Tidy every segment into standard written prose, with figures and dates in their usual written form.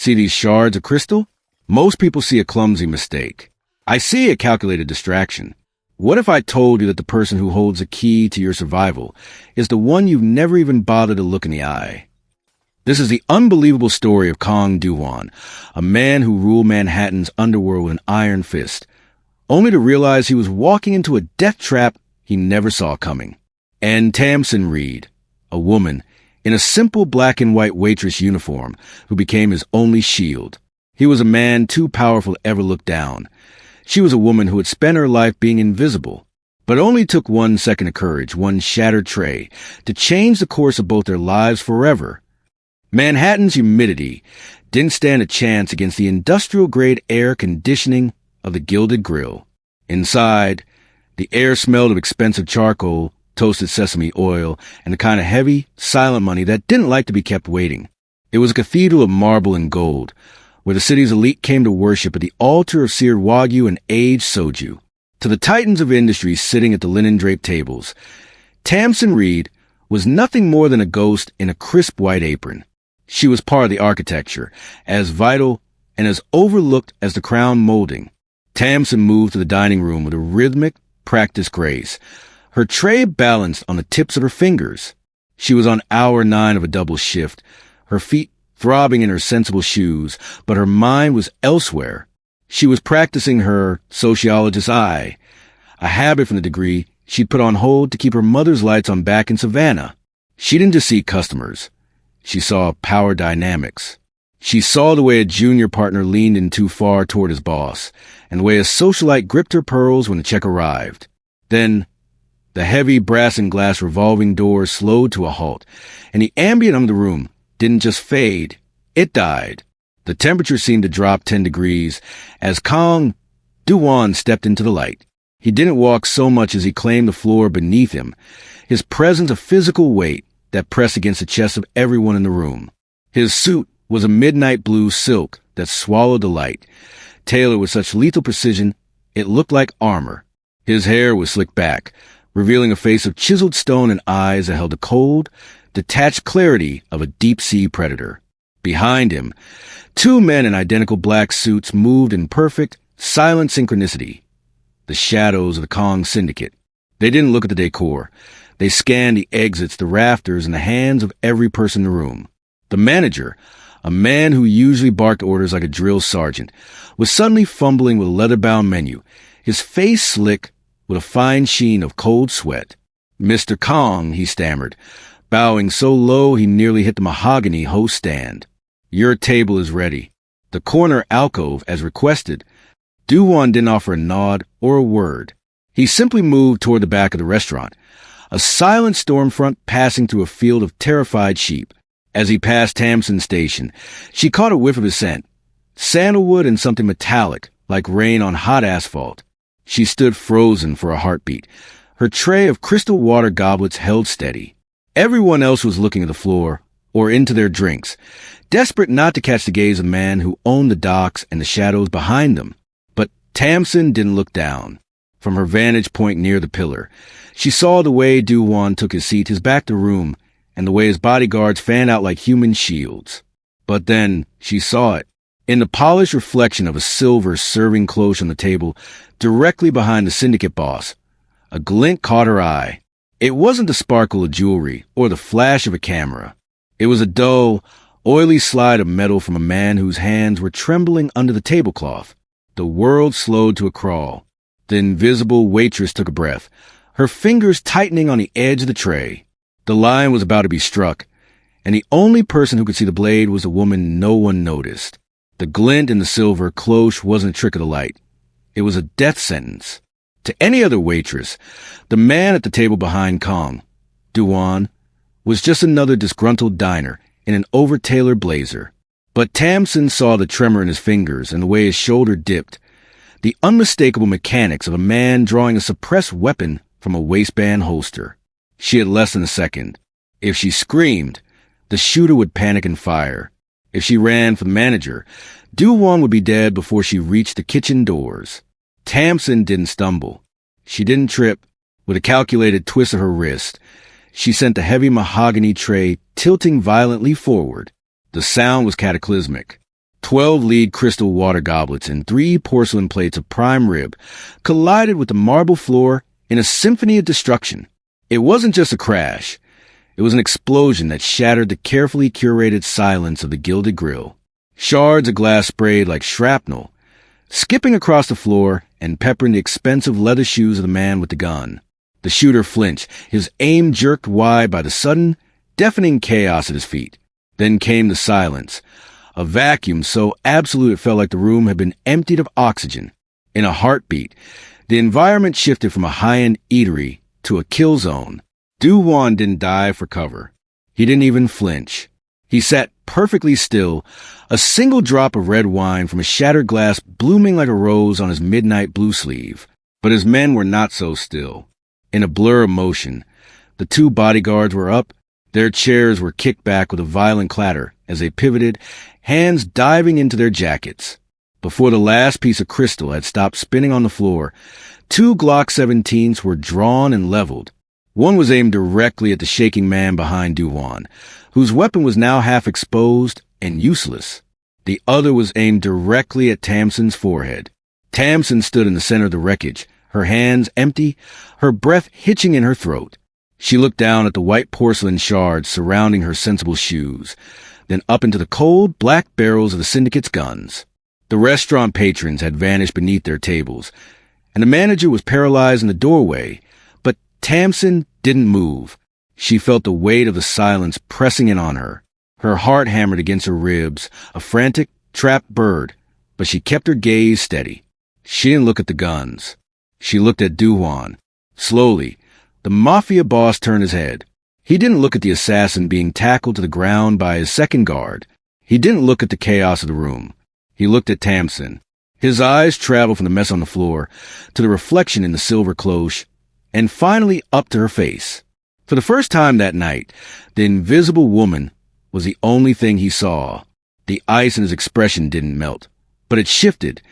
See these shards of crystal? Most people see a clumsy mistake. I see a calculated distraction. What if I told you that the person who holds the key to your survival is the one you've never even bothered to look in the eye? This is the unbelievable story of Kong Do-won, a man who ruled Manhattan's underworld with an iron fist, only to realize he was walking into a death trap he never saw coming. And Tamsin Reed, a woman in a simple black and white waitress uniform who became his only shield. He was a man too powerful to ever look down. She was a woman who had spent her life being invisible, but only took 1 second of courage, one shattered tray, to change the course of both their lives forever. Manhattan's humidity didn't stand a chance against the industrial-grade air conditioning of the Gilded Grill. Inside, the air smelled of expensive charcoal, toasted sesame oil, and the kind of heavy, silent money that didn't like to be kept waiting. It was a cathedral of marble and gold, where the city's elite came to worship at the altar of seared wagyu and aged soju. To the titans of industry sitting at the linen-draped tables, Tamsin Reed was nothing more than a ghost in a crisp white apron. She was part of the architecture, as vital and as overlooked as the crown molding. Tamsin moved to the dining room with a rhythmic, practiced grace, her tray balanced on the tips of her fingers. She was on hour 9 of a double shift, her feet throbbing in her sensible shoes, but her mind was elsewhere. She was practicing her sociologist's eye, a habit from the degree she'd put on hold to keep her mother's lights on back in Savannah. She didn't just see customers. She saw power dynamics. She saw the way a junior partner leaned in too far toward his boss, and the way a socialite gripped her pearls when the check arrived. Then, the heavy brass and glass revolving doors slowed to a halt, and the ambient of the room didn't just fade, it died. The temperature seemed to drop 10 degrees as Kong Do-won stepped into the light. He didn't walk so much as he claimed the floor beneath him, his presence a physical weight that pressed against the chest of everyone in the room. His suit was a midnight blue silk that swallowed the light, tailored with such lethal precision it looked like armor. His hair was slicked back, revealing a face of chiseled stone and eyes that held the cold, detached clarity of a deep-sea predator. Behind him, 2 men in identical black suits moved in perfect, silent synchronicity, the shadows of the Kong Syndicate. They didn't look at the decor. They scanned the exits, the rafters, and the hands of every person in the room. The manager, a man who usually barked orders like a drill sergeant, was suddenly fumbling with a leather-bound menu, his face slick with a fine sheen of cold sweat. "Mr. Kong," he stammered, bowing so low he nearly hit the mahogany host stand. "Your table is ready." The corner alcove, as requested. Do-won didn't offer a nod or a word. He simply moved toward the back of the restaurant, a silent storm front passing through a field of terrified sheep. As he passed Tamsin's station, she caught a whiff of his scent, sandalwood and something metallic, like rain on hot asphalt. She stood frozen for a heartbeat, her tray of crystal water goblets held steady. Everyone else was looking at the floor, or into their drinks, desperate not to catch the gaze of the man who owned the docks and the shadows behind them. But Tamsin didn't look down. From her vantage point near the pillar, she saw the way Do-won took his seat, his back to the room, and the way his bodyguards fanned out like human shields. But then she saw it, in the polished reflection of a silver serving cloche on the table, directly behind the syndicate boss. A glint caught her eye. It wasn't the sparkle of jewelry or the flash of a camera. It was a dull, oily slide of metal from a man whose hands were trembling under the tablecloth. The world slowed to a crawl. The invisible waitress took a breath, her fingers tightening on the edge of the tray. The lion was about to be struck, and the only person who could see the blade was a woman no one noticed. The glint in the silver cloche wasn't a trick of the light. It was a death sentence. To any other waitress, the man at the table behind Kong, Do-won, was just another disgruntled diner in an over-tailored blazer. But Tamsin saw the tremor in his fingers and the way his shoulder dipped, the unmistakable mechanics of a man drawing a suppressed weapon from a waistband holster. She had less than a second. If she screamed, the shooter would panic and fire. If she ran for the manager, Do-won would be dead before she reached the kitchen doors. Tamsin didn't stumble. She didn't trip. With a calculated twist of her wrist, she sent the heavy mahogany tray tilting violently forward. The sound was cataclysmic. 12 lead crystal water goblets and 3 porcelain plates of prime rib collided with the marble floor in a symphony of destruction. It wasn't just a crash. It was an explosion that shattered the carefully curated silence of the gilded grill. Shards of glass sprayed like shrapnel, skipping across the floor and peppering the expensive leather shoes of the man with the gun. The shooter flinched, his aim jerked wide by the sudden, deafening chaos at his feet. Then came the silence, a vacuum so absolute it felt like the room had been emptied of oxygen. In a heartbeat, the environment shifted from a high-end eatery to a kill zone. Du-Wan didn't dive for cover. He didn't even flinch. He sat perfectly still, a single drop of red wine from a shattered glass blooming like a rose on his midnight blue sleeve. But his men were not so still. In a blur of motion, the 2 bodyguards were up. Their chairs were kicked back with a violent clatter as they pivoted, hands diving into their jackets. Before the last piece of crystal had stopped spinning on the floor, 2 Glock 17s were drawn and leveled. One was aimed directly at the shaking man behind Du-Wan, whose weapon was now half exposed and useless. The other was aimed directly at Tamsin's forehead. Tamsin stood in the center of the wreckage, her hands empty, her breath hitching in her throat. She looked down at the white porcelain shards surrounding her sensible shoes, then up into the cold, black barrels of the syndicate's guns. The restaurant patrons had vanished beneath their tables, and the manager was paralyzed in the doorway, but Tamsin didn't move. She felt the weight of the silence pressing in on her. Her heart hammered against her ribs, a frantic, trapped bird, but she kept her gaze steady. She didn't look at the guns. She looked at Du-Wan. Slowly, the Mafia boss turned his head. He didn't look at the assassin being tackled to the ground by his second guard. He didn't look at the chaos of the room. He looked at Tamsin. His eyes traveled from the mess on the floor to the reflection in the silver cloche, and finally up to her face. For the first time that night, the invisible woman was the only thing he saw. The ice in his expression didn't melt, but it shifted,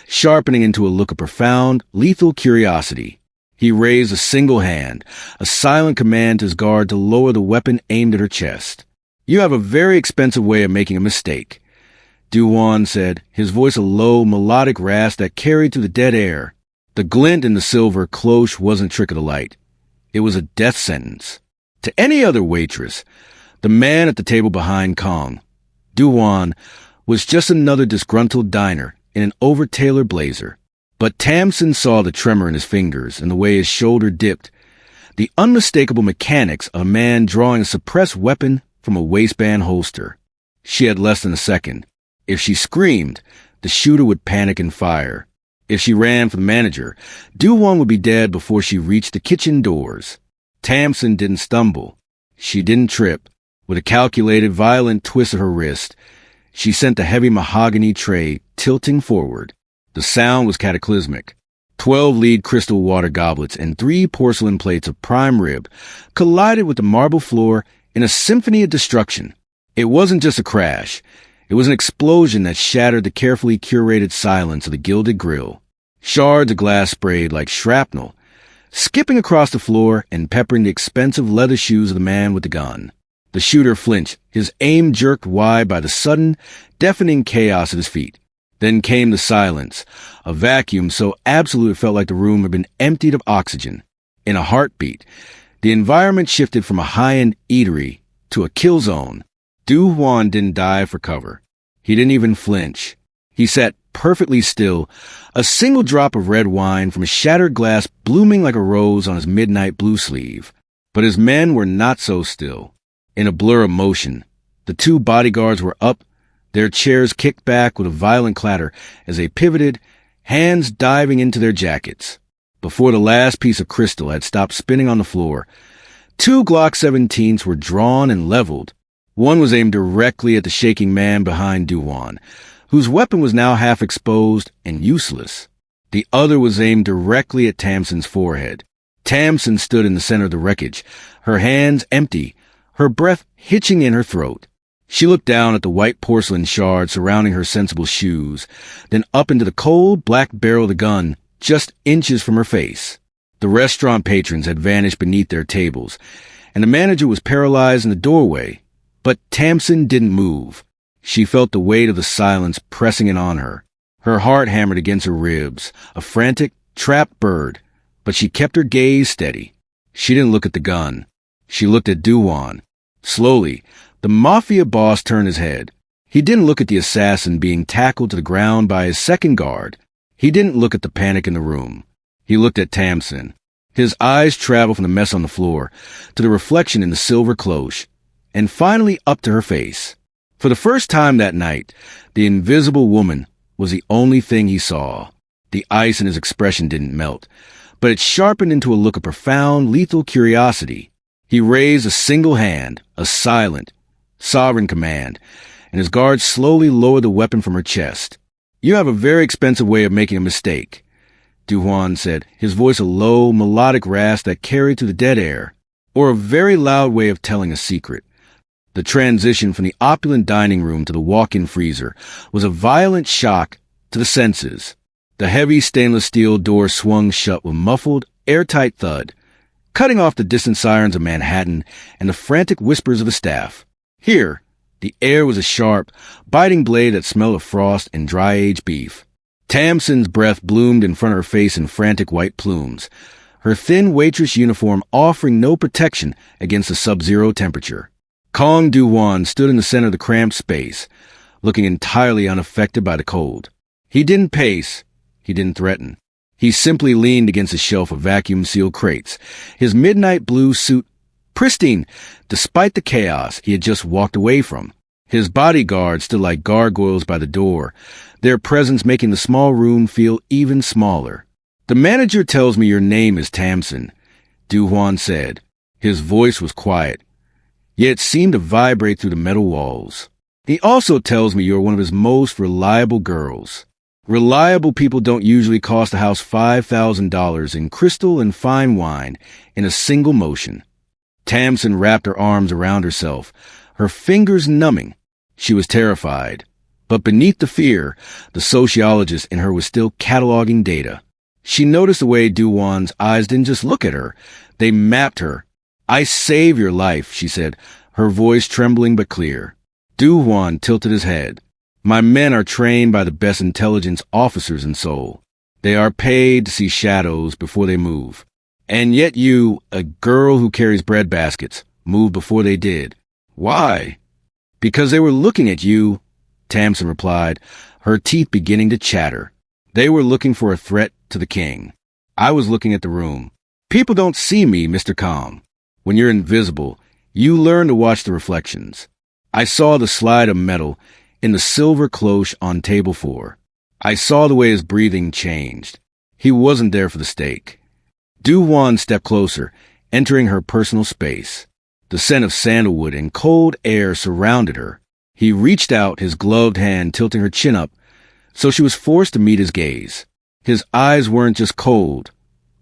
sharpening into a look of profound, lethal curiosity. He raised a single hand, a silent command to his guard to lower the weapon aimed at her chest. "You have a very expensive way of making a mistake," Du-Wan said, his voice a low, melodic rasp that carried through the dead air. The glint in the silver cloche wasn't a trick of the light. It was a death sentence. To any other waitress, the man at the table behind Kong, Du-Wan, was just another disgruntled diner in an over-tailored blazer. But Tamsin saw the tremor in his fingers and the way his shoulder dipped, the unmistakable mechanics of a man drawing a suppressed weapon from a waistband holster. She had less than a second. If she screamed, the shooter would panic and fire. If she ran for the manager, Du-Wan would be dead before she reached the kitchen doors. Tamsin didn't stumble. She didn't trip. With a calculated, violent twist of her wrist, she sent the heavy mahogany tray tilting forward. The sound was cataclysmic. 12 lead crystal water goblets and 3 porcelain plates of prime rib collided with the marble floor in a symphony of destruction. It wasn't just a crash. It was an explosion that shattered the carefully curated silence of the gilded grill. Shards of glass sprayed like shrapnel, skipping across the floor and peppering the expensive leather shoes of the man with the gun. The shooter flinched, his aim jerked wide by the sudden, deafening chaos at his feet. Then came the silence, a vacuum so absolute it felt like the room had been emptied of oxygen. In a heartbeat, the environment shifted from a high-end eatery to a kill zone. Du-Wan didn't dive for cover. He didn't even flinch. He sat perfectly still, a single drop of red wine from a shattered glass blooming like a rose on his midnight blue sleeve. But his men were not so still. In a blur of motion, the 2 bodyguards were up, their chairs kicked back with a violent clatter as they pivoted, hands diving into their jackets. Before the last piece of crystal had stopped spinning on the floor, 2 Glock 17s were drawn and leveled. One was aimed directly at the shaking man behind Du-Wan, whose weapon was now half exposed and useless. The other was aimed directly at Tamsin's forehead. Tamsin stood in the center of the wreckage, her hands empty, her breath hitching in her throat. She looked down at the white porcelain shards surrounding her sensible shoes, then up into the cold, black barrel of the gun just inches from her face. The restaurant patrons had vanished beneath their tables, and the manager was paralyzed in the doorway. But Tamsin didn't move. She felt the weight of the silence pressing in on her. Her heart hammered against her ribs, a frantic, trapped bird, but she kept her gaze steady. She didn't look at the gun. She looked at Duwan. Slowly, the Mafia boss turned his head. He didn't look at the assassin being tackled to the ground by his second guard. He didn't look at the panic in the room. He looked at Tamsin. His eyes traveled from the mess on the floor to the reflection in the silver cloche, and finally up to her face. For the first time that night, the invisible woman was the only thing he saw. The ice in his expression didn't melt, but it sharpened into a look of profound, lethal curiosity. He raised a single hand, a silent, sovereign command, and his guard slowly lowered the weapon from her chest. "You have a very expensive way of making a mistake," Duwan said, his voice a low, melodic rasp that carried through the dead air, "or a very loud way of telling a secret." The transition from the opulent dining room to the walk-in freezer was a violent shock to the senses. The heavy stainless steel door swung shut with muffled, airtight thud, cutting off the distant sirens of Manhattan and the frantic whispers of the staff. Here, the air was a sharp, biting blade that smelled of frost and dry-aged beef. Tamsin's breath bloomed in front of her face in frantic white plumes, her thin waitress uniform offering no protection against the sub-zero temperature. Kong Duwan stood in the center of the cramped space, looking entirely unaffected by the cold. He didn't pace. He didn't threaten. He simply leaned against a shelf of vacuum-sealed crates, his midnight blue suit pristine despite the chaos he had just walked away from. His bodyguards stood like gargoyles by the door, their presence making the small room feel even smaller. "The manager tells me your name is Tamsin," Duwan said. His voice was quiet, yet it seemed to vibrate through the metal walls. "He also tells me you're one of his most reliable girls." Reliable people don't usually cost the house $5,000 in crystal and fine wine in a single motion. Tamsin wrapped her arms around herself, her fingers numbing. She was terrified. But beneath the fear, the sociologist in her was still cataloging data. She noticed the way Duwan's eyes didn't just look at her. They mapped her. "I save your life," she said, her voice trembling but clear. Duwan tilted his head. "My men are trained by the best intelligence officers in Seoul. They are paid to see shadows before they move. And yet you, a girl who carries bread baskets, moved before they did. Why?" "Because they were looking at you," Tamsin replied, her teeth beginning to chatter. "They were looking for a threat to the king. I was looking at the room. People don't see me, Mr. Calm. When you're invisible, you learn to watch the reflections. I saw the slide of metal in the silver cloche on table 4. I saw the way his breathing changed. He wasn't there for the steak." Duwan stepped closer, entering her personal space. The scent of sandalwood and cold air surrounded her. He reached out, his gloved hand tilting her chin up, so she was forced to meet his gaze. His eyes weren't just cold.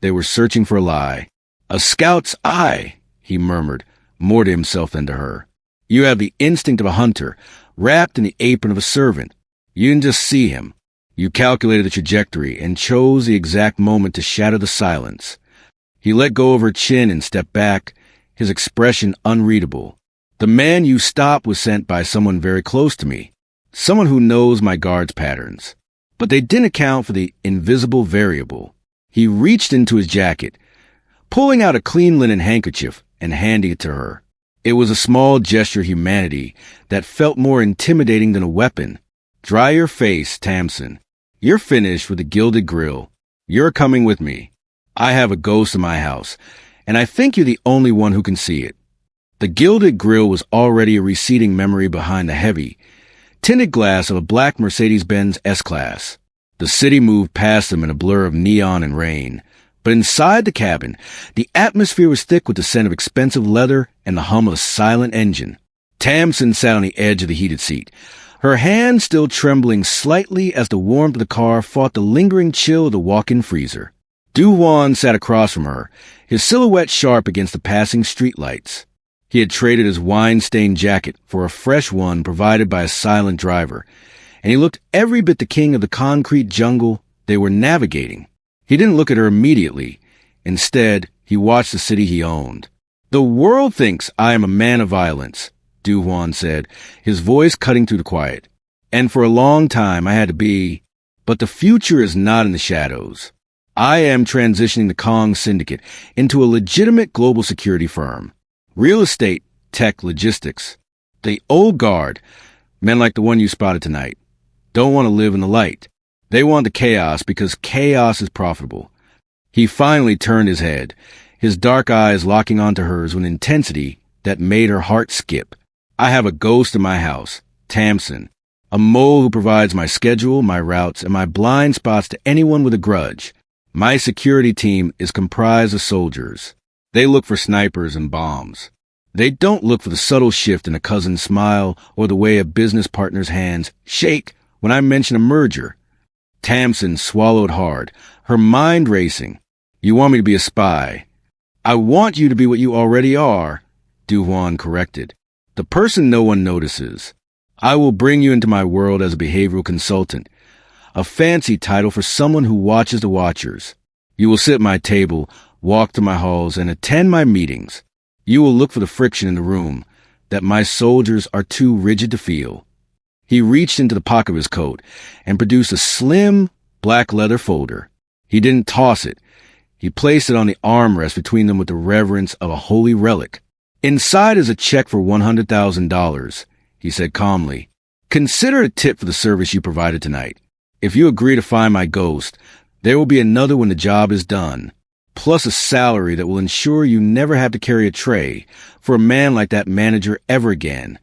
They were searching for a lie. "A scout's eye," he murmured, more to himself than to her. "You have the instinct of a hunter, wrapped in the apron of a servant. You didn't just see him. You calculated the trajectory and chose the exact moment to shatter the silence." He let go of her chin and stepped back, his expression unreadable. "The man you stopped was sent by someone very close to me, someone who knows my guard's patterns. But they didn't account for the invisible variable." He reached into his jacket, pulling out a clean linen handkerchief and handing it to her. It was a small gesture of humanity that felt more intimidating than a weapon. "Dry your face, Tamsin. You're finished with the gilded grill. You're coming with me. I have a ghost in my house, and I think you're the only one who can see it." The gilded grill was already a receding memory behind the heavy, tinted glass of a black Mercedes-Benz S-Class. The city moved past them in a blur of neon and rain. But inside the cabin, the atmosphere was thick with the scent of expensive leather and the hum of a silent engine. Tamsin sat on the edge of the heated seat, her hand still trembling slightly as the warmth of the car fought the lingering chill of the walk-in freezer. Duwan sat across from her, his silhouette sharp against the passing streetlights. He had traded his wine-stained jacket for a fresh one provided by a silent driver, and he looked every bit the king of the concrete jungle they were navigating. He didn't look at her immediately. Instead, he watched the city he owned. "The world thinks I am a man of violence," Du-Hwan said, his voice cutting through the quiet. And for a long time I had to be, but the future is not in the shadows. I am transitioning the Kong Syndicate into a legitimate global security firm. Real estate, tech, logistics. The old guard, men like the one you spotted tonight, don't want to live in the light. They want the chaos because chaos is profitable. He finally turned his head, his dark eyes locking onto hers with an intensity that made her heart skip. I have a ghost in my house, Tamsin, a mole who provides my schedule, my routes, and my blind spots to anyone with a grudge. My security team is comprised of soldiers. They look for snipers and bombs. They don't look for the subtle shift in a cousin's smile or the way a business partner's hands shake when I mention a merger. Tamsin swallowed hard, her mind racing. You want me to be a spy? I want you to be what you already are, Du-Hwan corrected. The person no one notices. I will bring you into my world as a behavioral consultant, a fancy title for someone who watches the watchers. You will sit at my table, walk through my halls, and attend my meetings. You will look for the friction in the room that my soldiers are too rigid to feel. He reached into the pocket of his coat and produced a slim, black leather folder. He didn't toss it. He placed it on the armrest between them with the reverence of a holy relic. Inside is a check for $100,000, he said calmly. Consider a tip for the service you provided tonight. If you agree to find my ghost, there will be another when the job is done, plus a salary that will ensure you never have to carry a tray for a man like that manager ever again.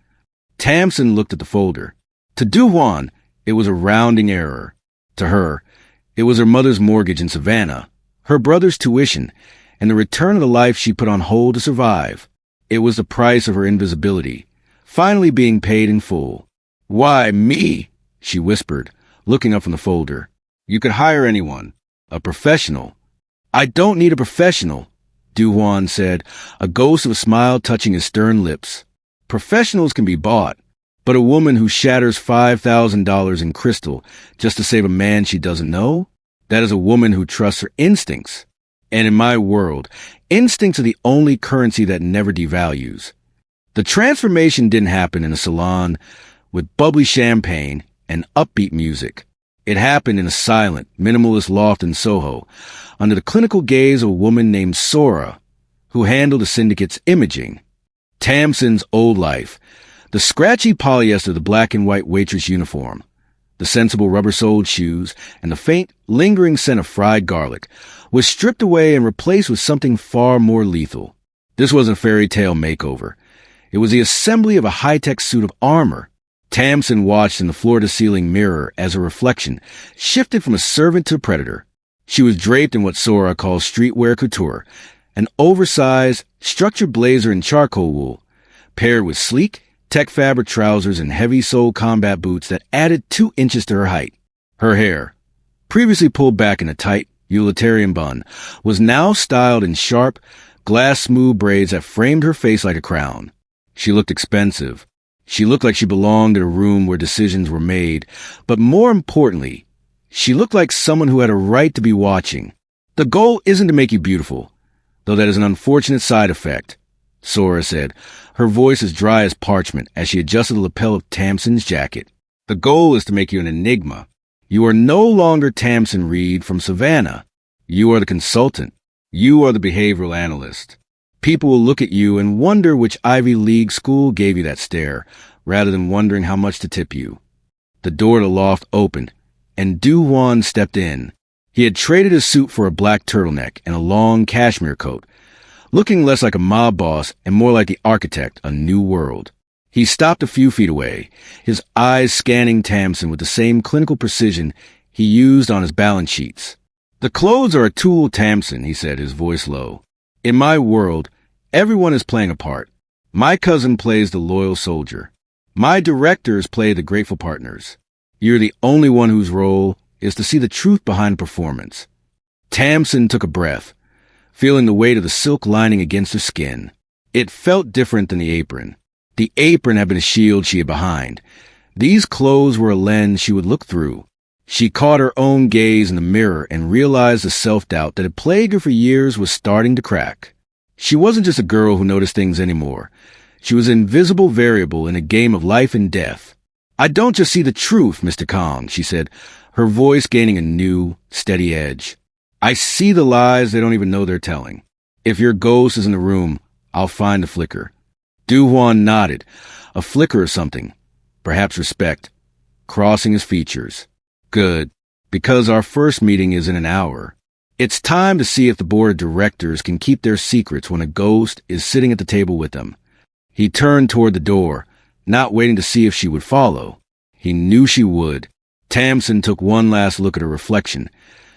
Tamsin looked at the folder. To Du-Hwan, it was a rounding error. To her, it was her mother's mortgage in Savannah, her brother's tuition, and the return of the life she put on hold to survive. It was the price of her invisibility, finally being paid in full. Why, me? She whispered, looking up from the folder. You could hire anyone. A professional. I don't need a professional, Du-Hwan said, a ghost of a smile touching his stern lips. Professionals can be bought, but a woman who shatters $5,000 in crystal just to save a man she doesn't know? That is a woman who trusts her instincts. And in my world, instincts are the only currency that never devalues. The transformation didn't happen in a salon with bubbly champagne and upbeat music. It happened in a silent, minimalist loft in Soho, under the clinical gaze of a woman named Sora, who handled the syndicate's imaging. Tamsin's old life, the scratchy polyester of the black and white waitress uniform, the sensible rubber-soled shoes, and the faint, lingering scent of fried garlic, was stripped away and replaced with something far more lethal. This wasn't a fairy tale makeover. It was the assembly of a high-tech suit of armor. Tamsin watched in the floor-to-ceiling mirror as her reflection shifted from a servant to a predator. She was draped in what Sora calls streetwear couture, an oversized, structured blazer in charcoal wool, paired with sleek, tech fabric trousers and heavy-soled combat boots that added 2 inches to her height. Her hair, previously pulled back in a tight, utilitarian bun, was now styled in sharp, glass-smooth braids that framed her face like a crown. She looked expensive. She looked like she belonged in a room where decisions were made, but more importantly, she looked like someone who had a right to be watching. The goal isn't to make you beautiful, though that is an unfortunate side effect, Sora said, her voice as dry as parchment as she adjusted the lapel of Tamsin's jacket. The goal is to make you an enigma. You are no longer Tamsin Reed from Savannah. You are the consultant. You are the behavioral analyst. People will look at you and wonder which Ivy League school gave you that stare, rather than wondering how much to tip you. The door to the loft opened, and Du-Hwan stepped in. He had traded his suit for a black turtleneck and a long cashmere coat, looking less like a mob boss and more like the architect of a new world. He stopped a few feet away, his eyes scanning Tamsin with the same clinical precision he used on his balance sheets. The clothes are a tool, Tamsin, he said, his voice low. In my world, everyone is playing a part. My cousin plays the loyal soldier. My directors play the grateful partners. You're the only one whose role is to see the truth behind the performance. Tamsin took a breath, feeling the weight of the silk lining against her skin. It felt different than the apron. The apron had been a shield she had behind. These clothes were a lens she would look through. She caught her own gaze in the mirror and realized the self-doubt that had plagued her for years was starting to crack. She wasn't just a girl who noticed things anymore. She was an invisible variable in a game of life and death. "I don't just see the truth, Mr. Kong," she said, her voice gaining a new, steady edge. "I see the lies they don't even know they're telling. If your ghost is in the room, I'll find the flicker." Du-Hwan nodded. A flicker or something. Perhaps respect. Crossing his features. "Good. Because our first meeting is in an hour. It's time to see if the board of directors can keep their secrets when a ghost is sitting at the table with them." He turned toward the door, not waiting to see if she would follow. He knew she would. Tamsin took one last look at her reflection,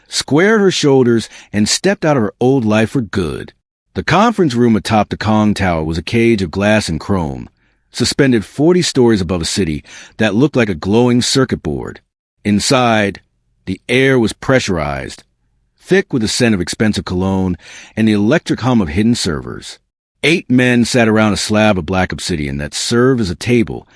squared her shoulders, and stepped out of her old life for good. The conference room atop the Kong Tower was a cage of glass and chrome, suspended 40 stories above a city that looked like a glowing circuit board. Inside, the air was pressurized, thick with the scent of expensive cologne and the electric hum of hidden servers. 8 men sat around a slab of black obsidian that served as a table,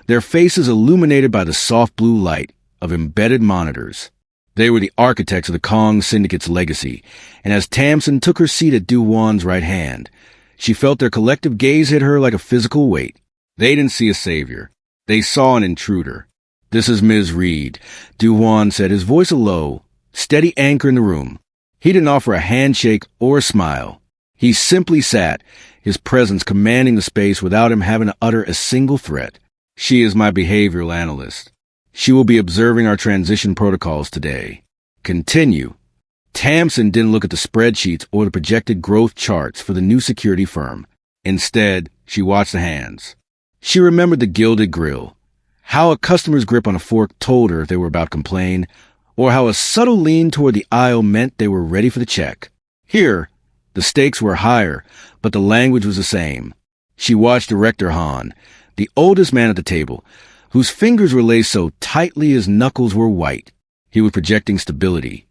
their faces illuminated by the soft blue light of embedded monitors. They were the architects of the Kong Syndicate's legacy, and as Tamsin took her seat at Du-Hwan's right hand, she felt their collective gaze hit her like a physical weight. They didn't see a savior. They saw an intruder. "This is Ms. Reed," Du-Hwan said, his voice a low, steady anchor in the room. He didn't offer a handshake or a smile. He simply sat, his presence commanding the space without him having to utter a single threat. "She is my behavioral analyst. She will be observing our transition protocols today." Continue. Tamsin didn't look at the spreadsheets or the projected growth charts for the new security firm. Instead, she watched the hands. She remembered the gilded grill, how a customer's grip on a fork told her if they were about to complain, or how a subtle lean toward the aisle meant they were ready for the check. Here, the stakes were higher, but the language was the same. She watched Director Han, the oldest man at the table, whose fingers were laced so tightly his knuckles were white. He was projecting stability,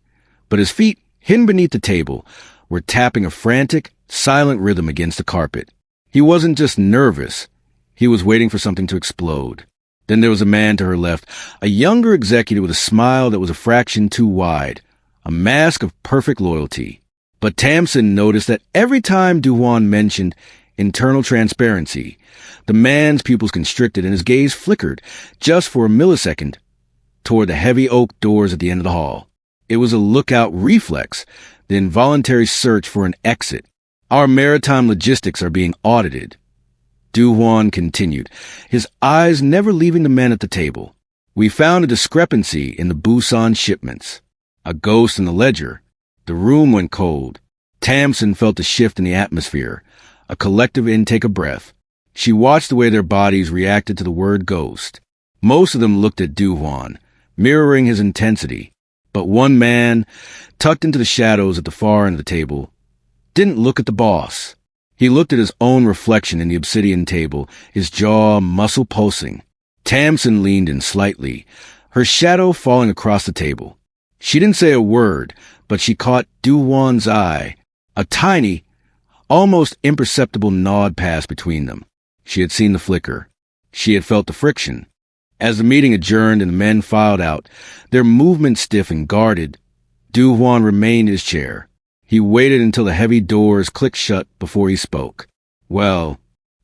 but his feet, hidden beneath the table, were tapping a frantic, silent rhythm against the carpet. He wasn't just nervous. He was waiting for something to explode. Then there was a man to her left, a younger executive with a smile that was a fraction too wide, a mask of perfect loyalty. But Tamsin noticed that every time Du-Hwan mentioned internal transparency, the man's pupils constricted and his gaze flickered, just for a millisecond, toward the heavy oak doors at the end of the hall. It was a lookout reflex, the involuntary search for an exit. "Our maritime logistics are being audited," Du-Hwan continued, his eyes never leaving the men at the table. "We found a discrepancy in the Busan shipments. A ghost in the ledger." The room went cold. Tamsin felt a shift in the atmosphere, a collective intake of breath. She watched the way their bodies reacted to the word ghost. Most of them looked at Du-Hwan, mirroring his intensity. But one man, tucked into the shadows at the far end of the table, didn't look at the boss. He looked at his own reflection in the obsidian table, his jaw muscle pulsing. Tamsin leaned in slightly, her shadow falling across the table. She didn't say a word, but she caught Du-Hwan's eye. A tiny, almost imperceptible nod passed between them. She had seen the flicker. She had felt the friction. As the meeting adjourned and the men filed out, their movement stiff and guarded, Du-Hwan remained in his chair. He waited until the heavy doors clicked shut before he spoke. "Well,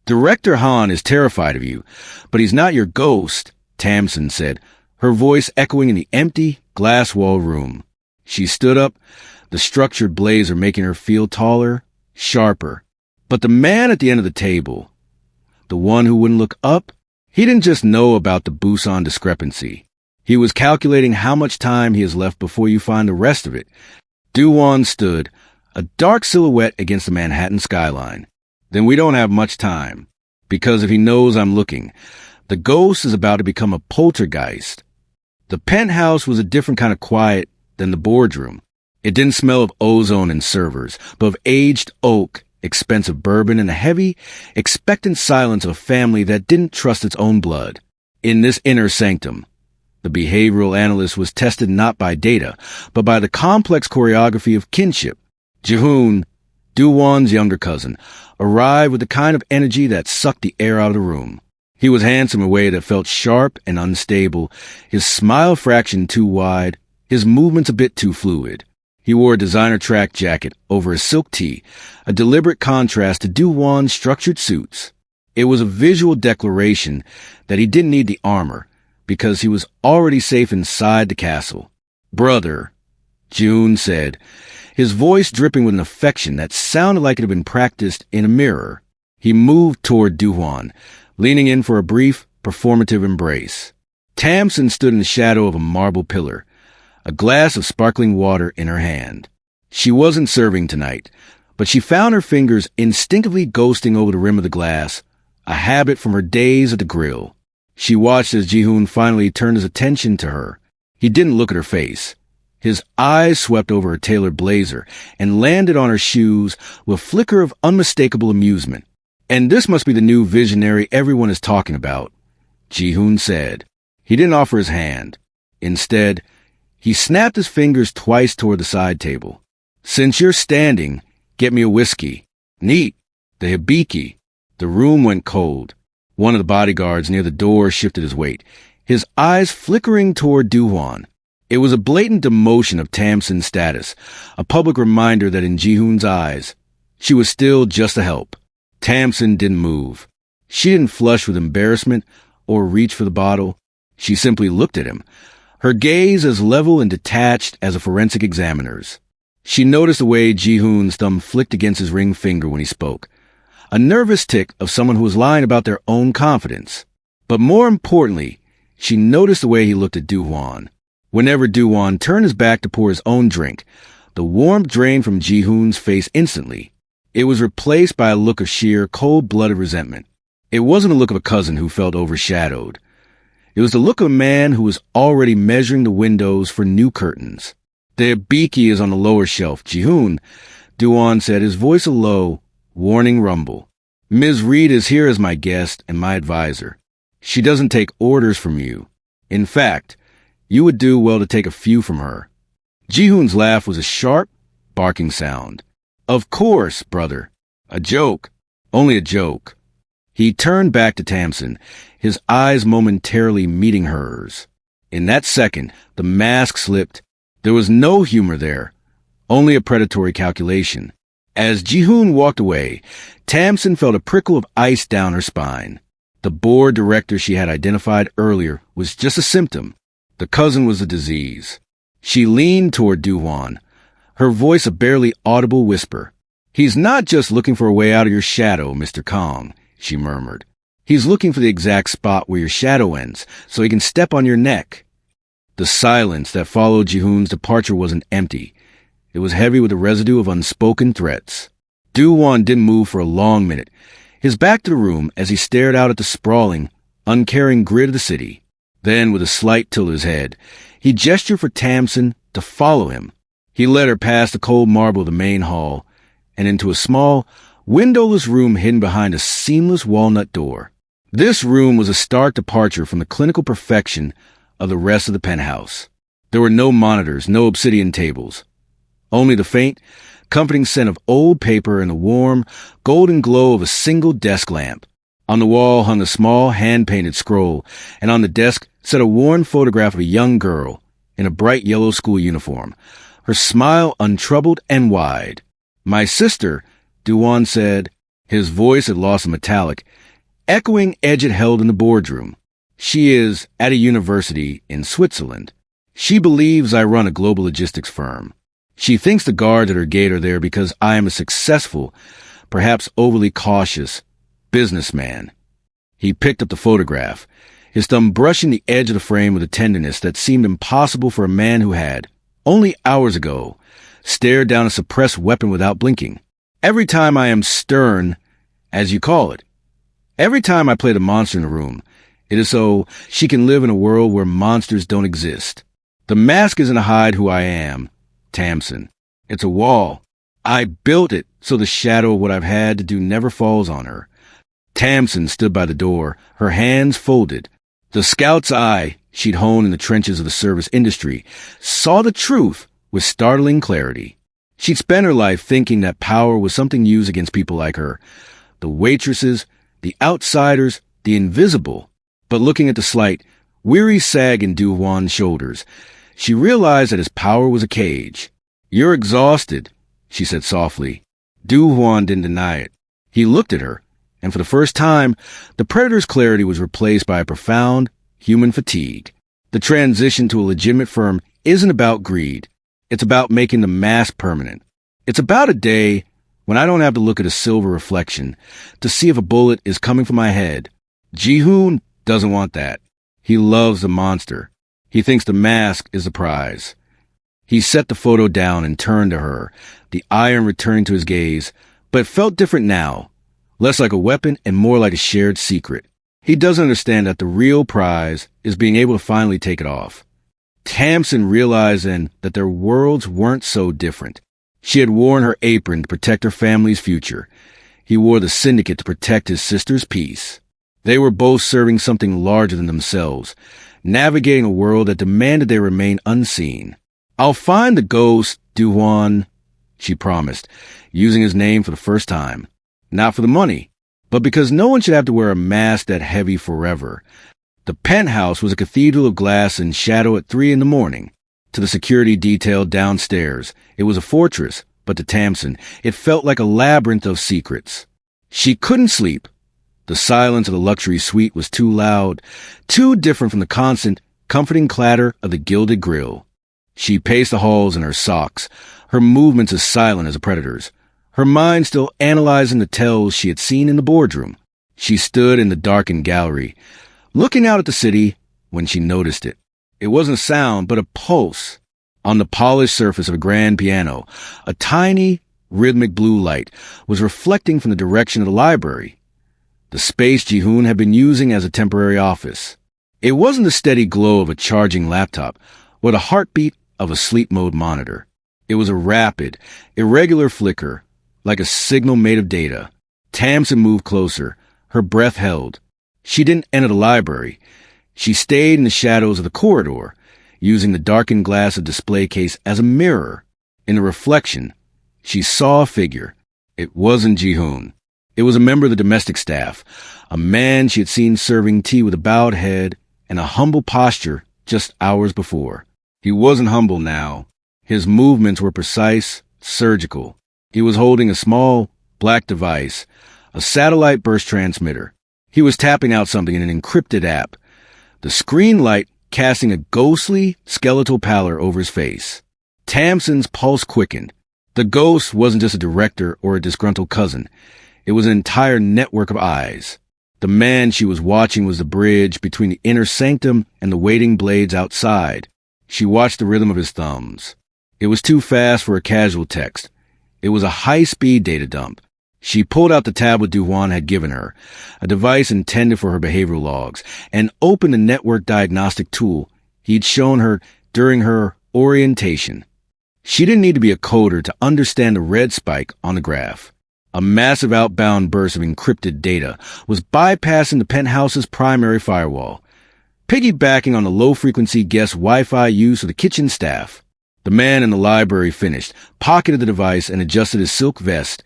Director Han is terrified of you, but he's not your ghost," Tamsin said, her voice echoing in the empty, glass-walled room. She stood up, the structured blazer making her feel taller, sharper. But the man at the end of the table, the one who wouldn't look up, he didn't just know about the Busan discrepancy. He was calculating how much time he has left before you find the rest of it. Du-Hwan stood, a dark silhouette against the Manhattan skyline. "Then we don't have much time, because if he knows I'm looking, the ghost is about to become a poltergeist." The penthouse was a different kind of quiet than the boardroom. It didn't smell of ozone and servers, but of aged oak, expensive bourbon, and the heavy, expectant silence of a family that didn't trust its own blood. In this inner sanctum, the behavioral analyst was tested not by data, but by the complex choreography of kinship. Ji-hoon, Du-Hwan's younger cousin, arrived with the kind of energy that sucked the air out of the room. He was handsome in a way that felt sharp and unstable, his smile fraction too wide, his movements a bit too fluid. He wore a designer track jacket over a silk tee, a deliberate contrast to Du-Hwan's structured suits. It was a visual declaration that he didn't need the armor, because he was already safe inside the castle. "Brother," June said, his voice dripping with an affection that sounded like it had been practiced in a mirror. He moved toward Duhuan, leaning in for a brief, performative embrace. Tamsin stood in the shadow of a marble pillar, a glass of sparkling water in her hand. She wasn't serving tonight, but she found her fingers instinctively ghosting over the rim of the glass, a habit from her days at the grill. She watched as Jihoon finally turned his attention to her. He didn't look at her face. His eyes swept over her tailored blazer and landed on her shoes with a flicker of unmistakable amusement. "And this must be the new visionary everyone is talking about," Jihoon said. He didn't offer his hand. Instead, he snapped his fingers twice toward the side table. "Since you're standing, get me a whiskey." "Neat." The hibiki. The room went cold. One of the bodyguards near the door shifted his weight, his eyes flickering toward Duhuan. It was a blatant demotion of Tamsin's status, a public reminder that in Jihoon's eyes, she was still just a help. Tamsin didn't move. She didn't flush with embarrassment or reach for the bottle. She simply looked at him, her gaze as level and detached as a forensic examiner's. She noticed the way Jihoon's thumb flicked against his ring finger when he spoke, a nervous tick of someone who was lying about their own confidence. But more importantly, she noticed the way he looked at Duhuan. Whenever Duhuan turned his back to pour his own drink, the warmth drained from Jihoon's face instantly. It was replaced by a look of sheer, cold-blooded resentment. It wasn't a look of a cousin who felt overshadowed. It was the look of a man who was already measuring the windows for new curtains. "The hibiki is on the lower shelf, Jihoon," Duhuan said, his voice a low, warning rumble. "Ms. Reed is here as my guest and my advisor. She doesn't take orders from you. In fact, you would do well to take a few from her." Jihoon's laugh was a sharp, barking sound. "Of course, brother. A joke. Only a joke." He turned back to Tamsin, his eyes momentarily meeting hers. In that second, the mask slipped. There was no humor there, only a predatory calculation. As Jihoon walked away, Tamsin felt a prickle of ice down her spine. The board director she had identified earlier was just a symptom. The cousin was a disease. She leaned toward Duhuan, her voice a barely audible whisper. "He's not just looking for a way out of your shadow, Mr. Kong," she murmured. "He's looking for the exact spot where your shadow ends, so he can step on your neck." The silence that followed Jihoon's departure wasn't empty. It was heavy with the residue of unspoken threats. Duhuan didn't move for a long minute, his back to the room as he stared out at the sprawling, uncaring grid of the city. Then, with a slight tilt of his head, he gestured for Tamsin to follow him. He led her past the cold marble of the main hall and into a small, windowless room hidden behind a seamless walnut door. This room was a stark departure from the clinical perfection of the rest of the penthouse. There were no monitors, no obsidian tables. Only the faint, comforting scent of old paper and the warm, golden glow of a single desk lamp. On the wall hung a small, hand-painted scroll, and on the desk sat a worn photograph of a young girl in a bright yellow school uniform, her smile untroubled and wide. "My sister," Duhuan said. His voice had lost a metallic, echoing edge it held in the boardroom. "She is at a university in Switzerland. She believes I run a global logistics firm. She thinks the guards at her gate are there because I am a successful, perhaps overly cautious, businessman." He picked up the photograph, his thumb brushing the edge of the frame with a tenderness that seemed impossible for a man who had, only hours ago, stared down a suppressed weapon without blinking. "Every time I am stern, as you call it, every time I play the monster in the room, it is so she can live in a world where monsters don't exist. The mask isn't to hide who I am, Tamsin. It's a wall. I built it so the shadow of what I've had to do never falls on her." Tamsin stood by the door, her hands folded. The scout's eye, she'd honed in the trenches of the service industry, saw the truth with startling clarity. She'd spent her life thinking that power was something used against people like her, the waitresses, the outsiders, the invisible. But looking at the slight, weary sag in Duhuan's shoulders, she realized that his power was a cage. "You're exhausted," she said softly. Duhuan didn't deny it. He looked at her, And for the first time, the predator's clarity was replaced by a profound human fatigue. The transition to a legitimate firm isn't about greed. It's about making the mask permanent. It's about a day when I don't have to look at a silver reflection to see if a bullet is coming for my head. Ji-hoon doesn't want that. He loves the monster. He thinks the mask is the prize. He set the photo down and turned to her, the iron returning to his gaze, but it felt different now. Less like a weapon and more like a shared secret. He doesn't understand that the real prize is being able to finally take it off. Tamsin realized then that their worlds weren't so different. She had worn her apron to protect her family's future. He wore the syndicate to protect his sister's peace. They were both serving something larger than themselves, navigating a world that demanded they remain unseen. "I'll find the ghost, Du-hwan," she promised, using his name for the first time. Not for the money, but because no one should have to wear a mask that heavy forever. The penthouse was a cathedral of glass and shadow at 3 a.m. To the security detail downstairs, it was a fortress, but to Tamsin, it felt like a labyrinth of secrets. She couldn't sleep. The silence of the luxury suite was too loud, too different from the constant, comforting clatter of the gilded grill. She paced the halls in her socks, her movements as silent as a predator's, her mind still analyzing the tells she had seen in the boardroom. She stood in the darkened gallery, looking out at the city when she noticed it. It wasn't a sound, but a pulse. On the polished surface of a grand piano, a tiny, rhythmic blue light was reflecting from the direction of the library, the space Ji-hoon had been using as a temporary office. It wasn't the steady glow of a charging laptop or the heartbeat of a sleep mode monitor. It was a rapid, irregular flicker, like a signal made of data. Tamsin moved closer, her breath held. She didn't enter the library. She stayed in the shadows of the corridor, using the darkened glass of display case as a mirror. In the reflection, she saw a figure. It wasn't Ji-hoon. It was a member of the domestic staff, a man she had seen serving tea with a bowed head and a humble posture just hours before. He wasn't humble now. His movements were precise, surgical. He was holding a small, black device, a satellite burst transmitter. He was tapping out something in an encrypted app, the screen light casting a ghostly, skeletal pallor over his face. Tamsin's pulse quickened. The ghost wasn't just a director or a disgruntled cousin. It was an entire network of eyes. The man she was watching was the bridge between the inner sanctum and the waiting blades outside. She watched the rhythm of his thumbs. It was too fast for a casual text. It was a high-speed data dump. She pulled out the tablet Du-hwan had given her, a device intended for her behavioral logs, and opened the network diagnostic tool he'd shown her during her orientation. She didn't need to be a coder to understand the red spike on the graph. A massive outbound burst of encrypted data was bypassing the penthouse's primary firewall, piggybacking on the low-frequency guest Wi-Fi used for the kitchen staff. The man in the library finished, pocketed the device, and adjusted his silk vest,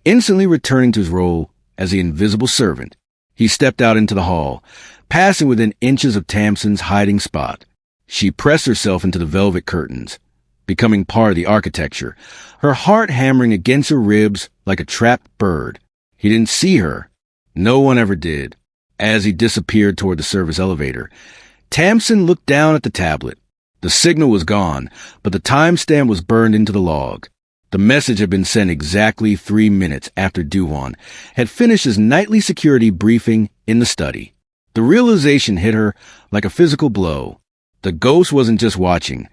instantly returning to his role as the invisible servant. He stepped out into the hall, passing within inches of Tamsin's hiding spot. She pressed herself into the velvet curtains, becoming part of the architecture, her heart hammering against her ribs like a trapped bird. He didn't see her. No one ever did. As he disappeared toward the service elevator, Tamsin looked down at the tablet. The signal was gone, but the timestamp was burned into the log. The message had been sent exactly 3 minutes after Du-hwan had finished his nightly security briefing in the study. The realization hit her like a physical blow. The ghost wasn't just watching.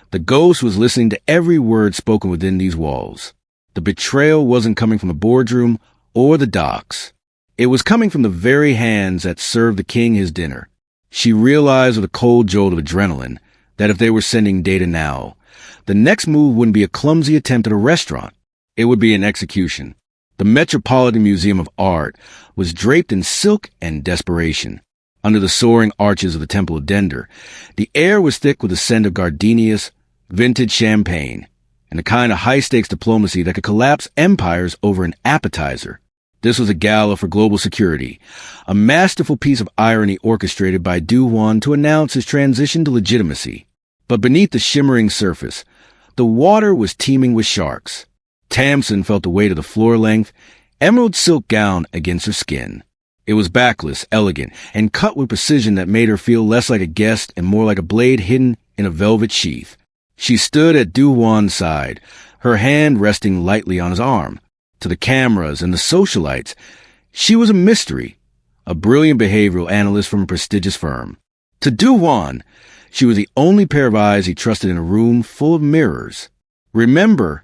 The ghost was listening to every word spoken within these walls. The betrayal wasn't coming from the boardroom or the docks. It was coming from the very hands that served the king his dinner. She realized with a cold jolt of adrenaline that if they were sending data now, the next move wouldn't be a clumsy attempt at a restaurant. It would be an execution. The Metropolitan Museum of Art was draped in silk and desperation. Under the soaring arches of the Temple of Dender, the air was thick with the scent of gardenias, vintage champagne, and the kind of high-stakes diplomacy that could collapse empires over an appetizer. This was a gala for global security, a masterful piece of irony orchestrated by Du-hwan to announce his transition to legitimacy. But beneath the shimmering surface, the water was teeming with sharks. Tamsin felt the weight of the floor length emerald silk gown against her skin. It was backless, elegant, and cut with precision that made her feel less like a guest and more like a blade hidden in a velvet sheath. She stood at Du Juan's side, her hand resting lightly on his arm. To the cameras and the socialites, she was a mystery, a brilliant behavioral analyst from a prestigious firm. To Du Juan, she was the only pair of eyes he trusted in a room full of mirrors. "Remember,"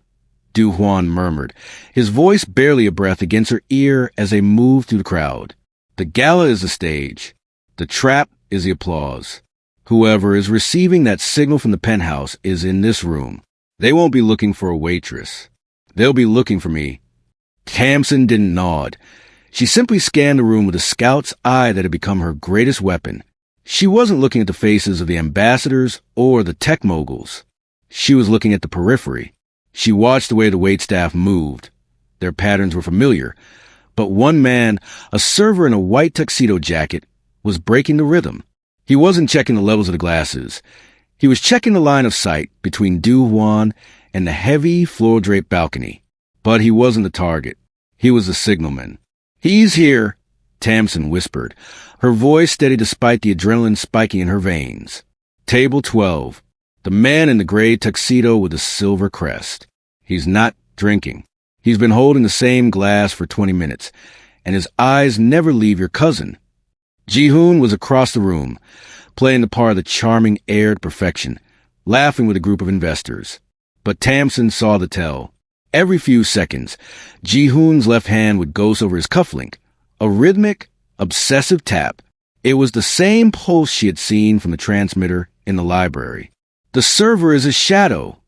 Du Juan murmured, his voice barely a breath against her ear as they moved through the crowd. "The gala is the stage. The trap is the applause. Whoever is receiving that signal from the penthouse is in this room. They won't be looking for a waitress. They'll be looking for me." Tamsin didn't nod. She simply scanned the room with a scout's eye that had become her greatest weapon. She wasn't looking at the faces of the ambassadors or the tech moguls. She was looking at the periphery. She watched the way the waitstaff moved. Their patterns were familiar, but one man, a server in a white tuxedo jacket, was breaking the rhythm. He wasn't checking the levels of the glasses. He was checking the line of sight between Du Juan and the heavy floor-draped balcony. But he wasn't the target. He was the signalman. "He's here," Tamsin whispered, her voice steady despite the adrenaline spiking in her veins. "Table 12. The man in the gray tuxedo with the silver crest. He's not drinking. He's been holding the same glass for 20 minutes, and his eyes never leave your cousin." Ji-hoon was across the room, playing the part of the charming heir to perfection, laughing with a group of investors. But Tamsin saw the tell. Every few seconds, Ji-hoon's left hand would ghost over his cufflink, a rhythmic, obsessive tap. It was the same pulse she had seen from the transmitter in the library. "The server is his shadow,"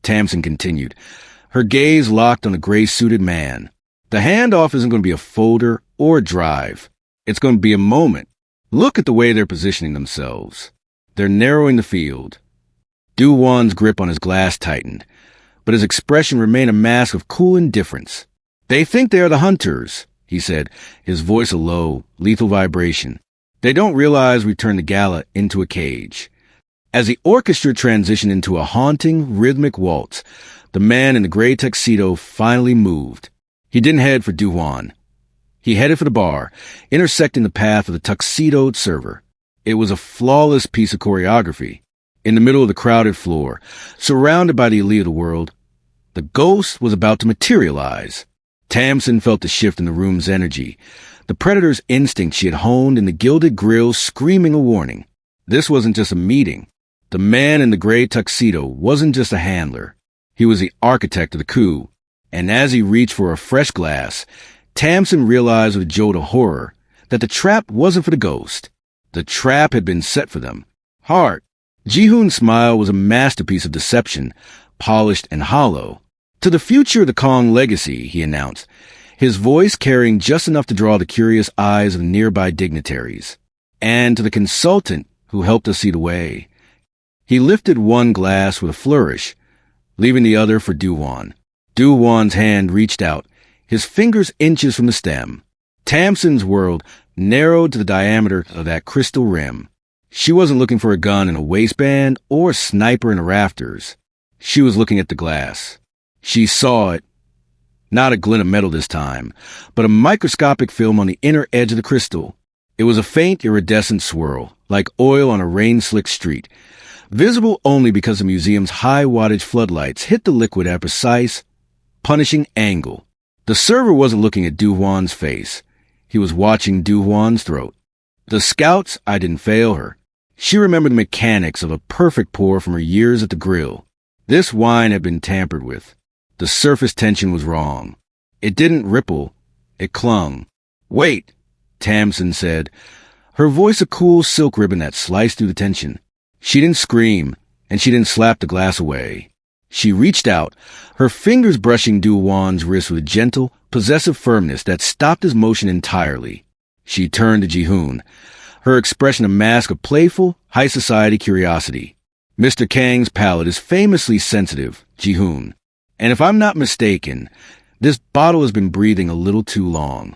Tamsin continued, her gaze locked on the gray-suited man. "The handoff isn't going to be a folder or a drive. It's going to be a moment. Look at the way they're positioning themselves. They're narrowing the field." Du Juan's grip on his glass tightened, but his expression remained a mask of cool indifference. "They think they are the hunters," he said, his voice a low, lethal vibration. "They don't realize we turned the gala into a cage." As the orchestra transitioned into a haunting, rhythmic waltz, the man in the gray tuxedo finally moved. He didn't head for Du Juan. He headed for the bar, intersecting the path of the tuxedoed server. It was a flawless piece of choreography. In the middle of the crowded floor, surrounded by the elite of the world, the ghost was about to materialize. Tamsin felt the shift in the room's energy, the predator's instinct she had honed in the gilded grill screaming a warning. This wasn't just a meeting. The man in the gray tuxedo wasn't just a handler. He was the architect of the coup. And as he reached for a fresh glass, Tamsin realized with a jolt of horror that the trap wasn't for the ghost. The trap had been set for them. Hard. Ji-hoon's smile was a masterpiece of deception, polished and hollow. "To the future of the Kong legacy," he announced, his voice carrying just enough to draw the curious eyes of nearby dignitaries. "And to the consultant who helped us see the way." He lifted one glass with a flourish, leaving the other for Du Juan. Du Juan's hand reached out, his fingers inches from the stem. Tamsin's world narrowed to the diameter of that crystal rim. She wasn't looking for a gun in a waistband or a sniper in the rafters. She was looking at the glass. She saw it, not a glint of metal this time, but a microscopic film on the inner edge of the crystal. It was a faint iridescent swirl, like oil on a rain-slicked street, visible only because the museum's high-wattage floodlights hit the liquid at a precise, punishing angle. The server wasn't looking at Du Juan's face. He was watching Du Juan's throat. The scout's eye didn't fail her. She remembered the mechanics of a perfect pour from her years at the grill. This wine had been tampered with. The surface tension was wrong. It didn't ripple. It clung. "Wait," Tamsin said, her voice a cool silk ribbon that sliced through the tension. She didn't scream, and she didn't slap the glass away. She reached out, her fingers brushing Du Juan's wrist with a gentle, possessive firmness that stopped his motion entirely. She turned to Ji-hoon, her expression a mask of playful, high society curiosity. "Mr. Kang's palate is famously sensitive, Ji-hoon. And if I'm not mistaken, this bottle has been breathing a little too long."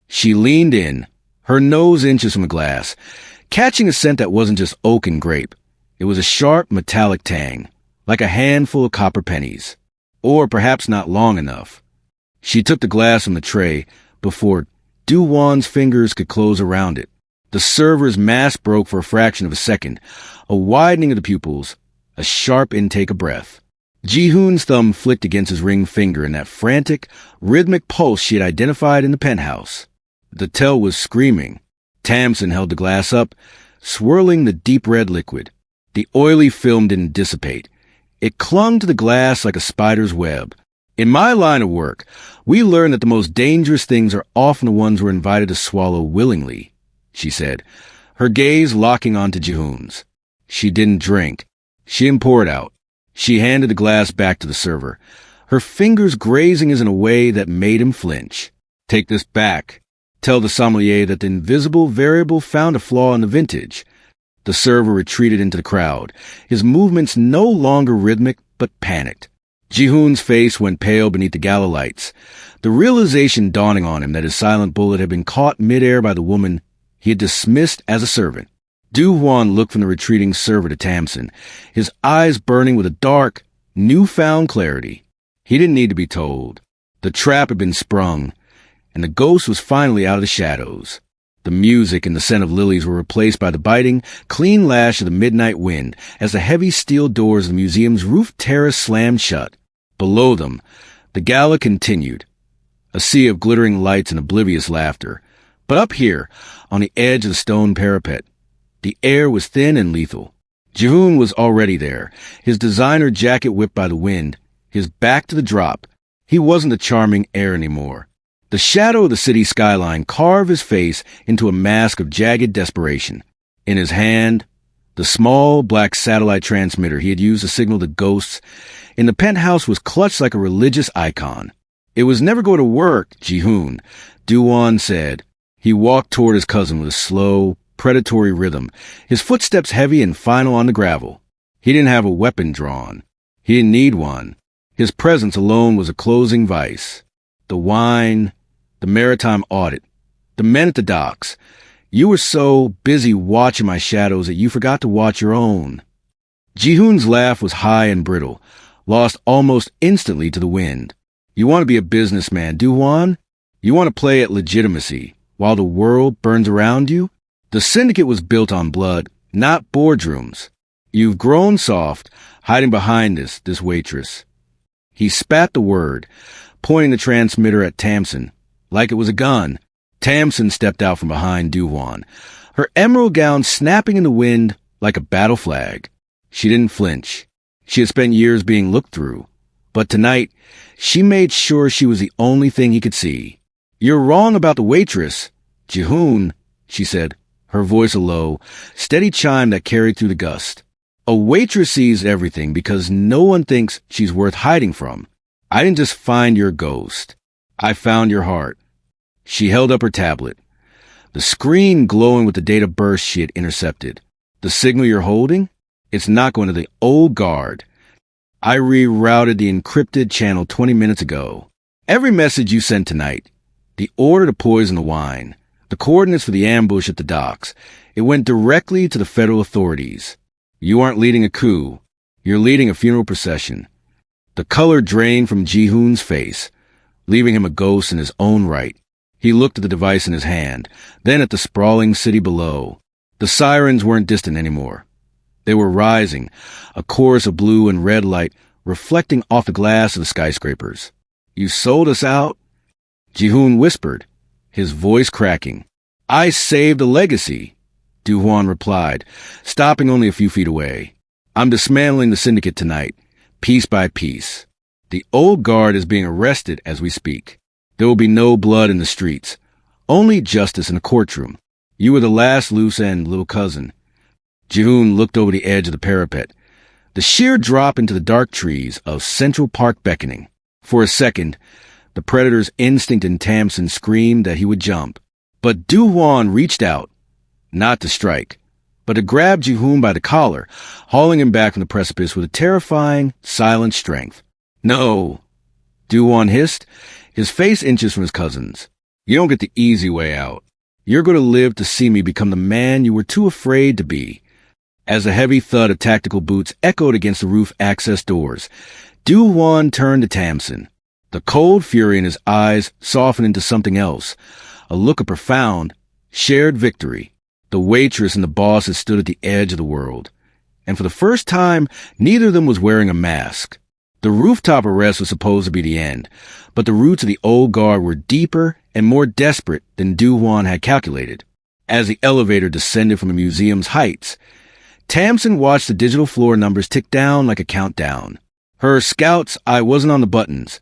She leaned in, her nose inches from the glass, catching a scent that wasn't just oak and grape. It was a sharp, metallic tang, like a handful of copper pennies. Or perhaps not long enough. She took the glass from the tray before Du-Wan's fingers could close around it. The server's mask broke for a fraction of a second, a widening of the pupils, a sharp intake of breath. Ji-hoon's thumb flicked against his ring finger in that frantic, rhythmic pulse she had identified in the penthouse. The tail was screaming. Tamsin held the glass up, swirling the deep red liquid. The oily film didn't dissipate. It clung to the glass like a spider's web. In my line of work, we learn that the most dangerous things are often the ones we're invited to swallow willingly, she said, her gaze locking onto Ji-hoon's. She didn't drink. She didn't pour it out. She handed the glass back to the server, her fingers grazing his in a way that made him flinch. Take this back. Tell the sommelier that the invisible variable found a flaw in the vintage. The server retreated into the crowd, his movements no longer rhythmic but panicked. Ji-hoon's face went pale beneath the gala lights, the realization dawning on him that his silent bullet had been caught midair by the woman he had dismissed as a servant. Du-Hwan looked from the retreating server to Tamsin, his eyes burning with a dark, newfound clarity. He didn't need to be told. The trap had been sprung, and the ghost was finally out of the shadows. The music and the scent of lilies were replaced by the biting, clean lash of the midnight wind as the heavy steel doors of the museum's roof terrace slammed shut. Below them, the gala continued, a sea of glittering lights and oblivious laughter. But up here, on the edge of the stone parapet, the air was thin and lethal. Ji-hoon was already there, his designer jacket whipped by the wind, his back to the drop. He wasn't the charming heir anymore. The shadow of the city skyline carved his face into a mask of jagged desperation. In his hand, the small black satellite transmitter he had used to signal the ghosts in the penthouse was clutched like a religious icon. It was never going to work, Ji-hoon, Du-Hwan said. He walked toward his cousin with a slow, predatory rhythm, his footsteps heavy and final on the gravel. He didn't have a weapon drawn. He didn't need one. His presence alone was a closing vice. The wine, the maritime audit, the men at the docks. You were so busy watching my shadows that you forgot to watch your own. Ji-hoon's laugh was high and brittle, lost almost instantly to the wind. You want to be a businessman, Du-Hwan? You want to play at legitimacy while the world burns around you? The syndicate was built on blood, not boardrooms. You've grown soft, hiding behind this waitress. He spat the word, pointing the transmitter at Tamsin, like it was a gun. Tamsin stepped out from behind Du-Hwan, her emerald gown snapping in the wind like a battle flag. She didn't flinch. She had spent years being looked through. But tonight, she made sure she was the only thing he could see. You're wrong about the waitress, Ji-hoon, she said, her voice a low, steady chime that carried through the gust. A waitress sees everything because no one thinks she's worth hiding from. I didn't just find your ghost. I found your heart. She held up her tablet, the screen glowing with the data burst she had intercepted. The signal you're holding? It's not going to the old guard. I rerouted the encrypted channel 20 minutes ago. Every message you sent tonight, the order to poison the wine, the coordinates for the ambush at the docks, it went directly to the federal authorities. You aren't leading a coup. You're leading a funeral procession. The color drained from Ji-hoon's face, leaving him a ghost in his own right. He looked at the device in his hand, then at the sprawling city below. The sirens weren't distant anymore. They were rising, a chorus of blue and red light reflecting off the glass of the skyscrapers. You sold us out? Ji-hoon whispered, his voice cracking. I saved a legacy, Du-Hwan replied, stopping only a few feet away. I'm dismantling the syndicate tonight, piece by piece. The old guard is being arrested as we speak. There will be no blood in the streets, only justice in a courtroom. You were the last loose end, little cousin. Ji-hoon looked over the edge of the parapet, the sheer drop into the dark trees of Central Park beckoning. For a second, the predator's instinct in Tamsin screamed that he would jump. But Du-Hwan reached out, not to strike, but to grab Ji-hoon by the collar, hauling him back from the precipice with a terrifying, silent strength. No, Du-Hwan hissed, his face inches from his cousin's. You don't get the easy way out. You're going to live to see me become the man you were too afraid to be. As a heavy thud of tactical boots echoed against the roof access doors, Du-Hwan turned to Tamsin. The The cold fury in his eyes softened into something else, a look of profound, shared victory. The waitress and the boss had stood at the edge of the world, and for the first time, neither of them was wearing a mask. The rooftop arrest was supposed to be the end, but the roots of the old guard were deeper and more desperate than Du-Hwan had calculated. As the elevator descended from the museum's heights, Tamsin watched the digital floor numbers tick down like a countdown. Her scout's eye wasn't on the buttons.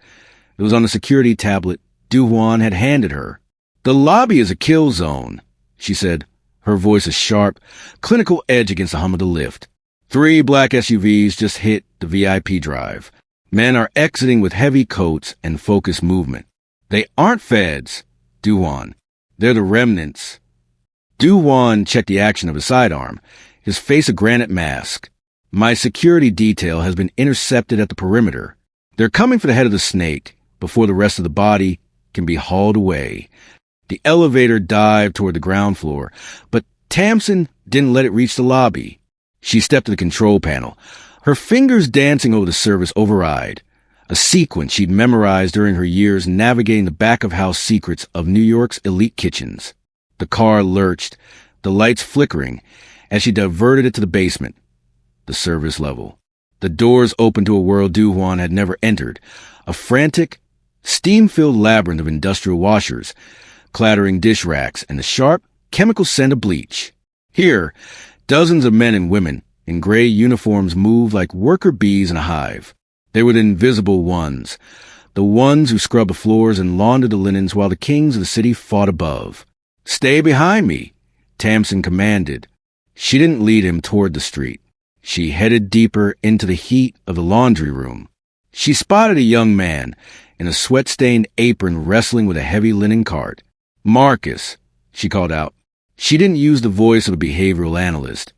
It was on the security tablet Du-Hwan had handed her. "The lobby is a kill zone," she said, her voice a sharp, clinical edge against the hum of the lift. 3 black SUVs just hit the VIP drive. Men are exiting with heavy coats and focused movement. "They aren't feds, Du-Hwan. They're the remnants." Du-Hwan checked the action of his sidearm, his face a granite mask. "My security detail has been intercepted at the perimeter. They're coming for the head of the snake before the rest of the body can be hauled away." The elevator dived toward the ground floor, but Tamsin didn't let it reach the lobby. She stepped to the control panel, her fingers dancing over the service override, a sequence she'd memorized during her years navigating the back-of-house secrets of New York's elite kitchens. The car lurched, the lights flickering, as she diverted it to the basement, the service level. The doors opened to a world Du-Hwan had never entered, a frantic, steam-filled labyrinth of industrial washers, clattering dish racks, and the sharp, chemical scent of bleach. Here, dozens of men and women in gray uniforms moved like worker bees in a hive. They were the invisible ones, the ones who scrubbed the floors and laundered the linens while the kings of the city fought above. "Stay behind me," Tamsin commanded. She didn't lead him toward the street. She headed deeper into the heat of the laundry room. She spotted a young man in a sweat-stained apron wrestling with a heavy linen cart. "Marcus," she called out. She didn't use the voice of a behavioral analyst.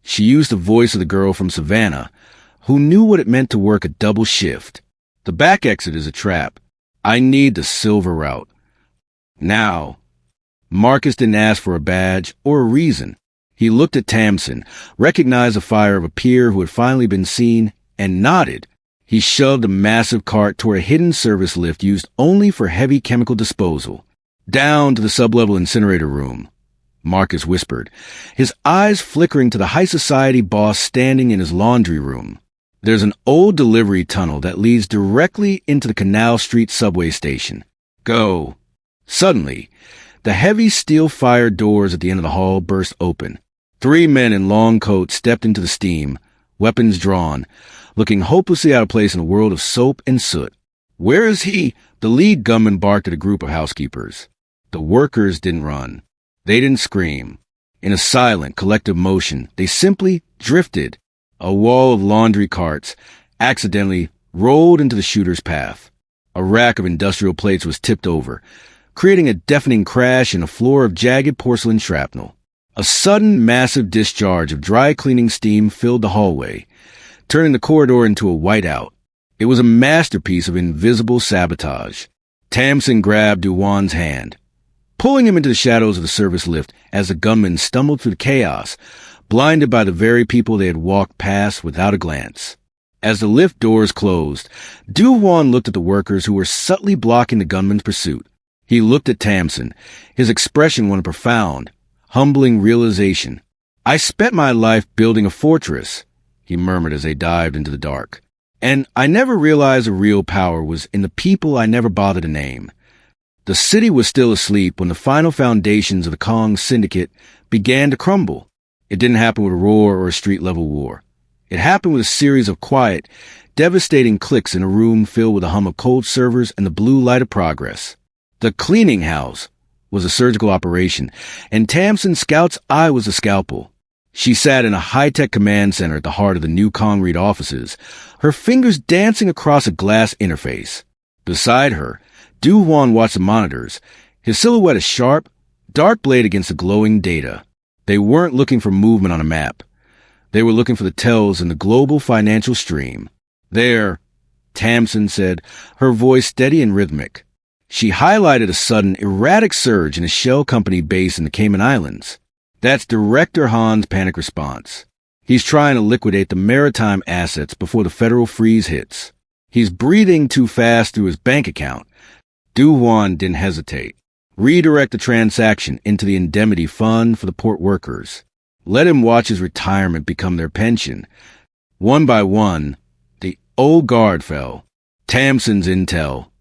She used the voice of the girl from Savannah, who knew what it meant to work a double shift. "The back exit is a trap. I need the silver route. Now." Marcus didn't ask for a badge or a reason. He looked at Tamsin, recognized the fire of a peer who had finally been seen, and nodded. He shoved a massive cart toward a hidden service lift used only for heavy chemical disposal. "Down to the sub-level incinerator room," Marcus whispered, his eyes flickering to the high society boss standing in his laundry room. "There's an old delivery tunnel that leads directly into the Canal Street subway station. Go." Suddenly, the heavy steel fire doors at the end of the hall burst open. 3 men in long coats stepped into the steam, weapons drawn, looking hopelessly out of place in a world of soap and soot. "Where is he?" The lead gunman barked at a group of housekeepers. The workers didn't run. They didn't scream. In a silent, collective motion, they simply drifted. A wall of laundry carts accidentally rolled into the shooter's path. A rack of industrial plates was tipped over, creating a deafening crash in a floor of jagged porcelain shrapnel. A sudden, massive discharge of dry-cleaning steam filled the hallway, turning the corridor into a whiteout. It was a masterpiece of invisible sabotage. Tamsin grabbed Du-Hwan's hand, pulling him into the shadows of the service lift as the gunmen stumbled through the chaos, blinded by the very people they had walked past without a glance. As the lift doors closed, Du-Hwan looked at the workers who were subtly blocking the gunmen's pursuit. He looked at Tamsin, his expression one of profound, humbling realization. "I spent my life building a fortress," he murmured as they dived into the dark. "And I never realized the real power was in the people I never bothered to name." The city was still asleep when the final foundations of the Kong Syndicate began to crumble. It didn't happen with a roar or a street-level war. It happened with a series of quiet, devastating clicks in a room filled with the hum of cold servers and the blue light of progress. The cleaning house was a surgical operation, and Tamsin Scout's eye was a scalpel. She sat in a high-tech command center at the heart of the new Congrete offices, her fingers dancing across a glass interface. Beside her, Du-Hwan watched the monitors, his silhouette a sharp, dark blade against the glowing data. They weren't looking for movement on a map. They were looking for the tells in the global financial stream. "There," Tamsin said, her voice steady and rhythmic. She highlighted a sudden, erratic surge in a shell company base in the Cayman Islands. "That's Director Han's panic response. He's trying to liquidate the maritime assets before the federal freeze hits." He's breathing too fast through his bank account. Du-Hwan didn't hesitate. Redirect the transaction into the indemnity fund for the port workers. Let him watch his retirement become their pension. One by one, the old guard fell. Tamsin's intel,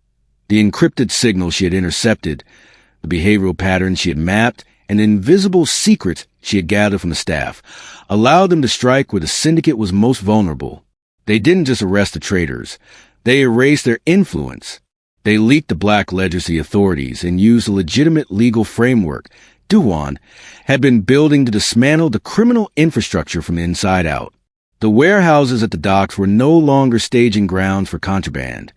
the encrypted signals she had intercepted, the behavioral patterns she had mapped, and the invisible secrets she had gathered from the staff, allowed them to strike where the syndicate was most vulnerable. They didn't just arrest the traitors. They erased their influence. They leaked the black ledgers to the authorities and used a legitimate legal framework Du-Hwan had been building to dismantle the criminal infrastructure from the inside out. The warehouses at the docks were no longer staging grounds for contraband.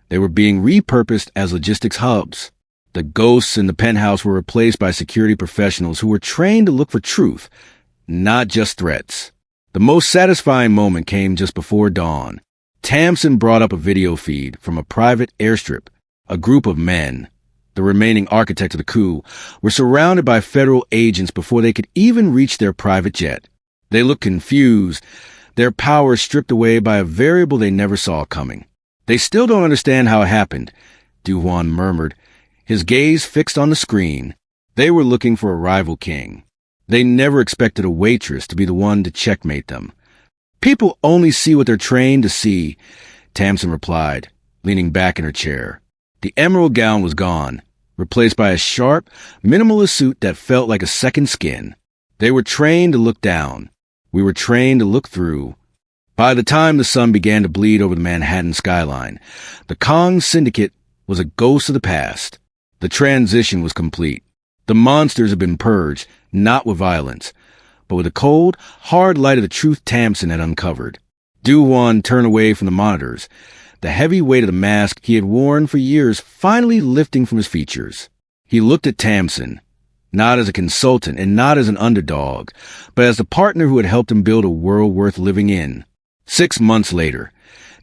They were being repurposed as logistics hubs. The ghosts in the penthouse were replaced by security professionals who were trained to look for truth, not just threats. The most satisfying moment came just before dawn. Tamsin brought up a video feed from a private airstrip. A group of men, the remaining architect of the coup, were surrounded by federal agents before they could even reach their private jet. They looked confused, their power stripped away by a variable they never saw coming. They still don't understand how it happened, Du-Hwan murmured, his gaze fixed on the screen. They were looking for a rival king. They never expected a waitress to be the one to checkmate them. People only see what they're trained to see, Tamsin replied, leaning back in her chair. The emerald gown was gone, replaced by a sharp, minimalist suit that felt like a second skin. They were trained to look down. We were trained to look through. By the time the sun began to bleed over the Manhattan skyline, the Kong Syndicate was a ghost of the past. The transition was complete. The monsters had been purged, not with violence, but with the cold, hard light of the truth Tamsin had uncovered. Du-Hwan turned away from the monitors, the heavy weight of the mask he had worn for years finally lifting from his features. He looked at Tamsin, not as a consultant and not as an underdog, but as the partner who had helped him build a world worth living in. 6 months later,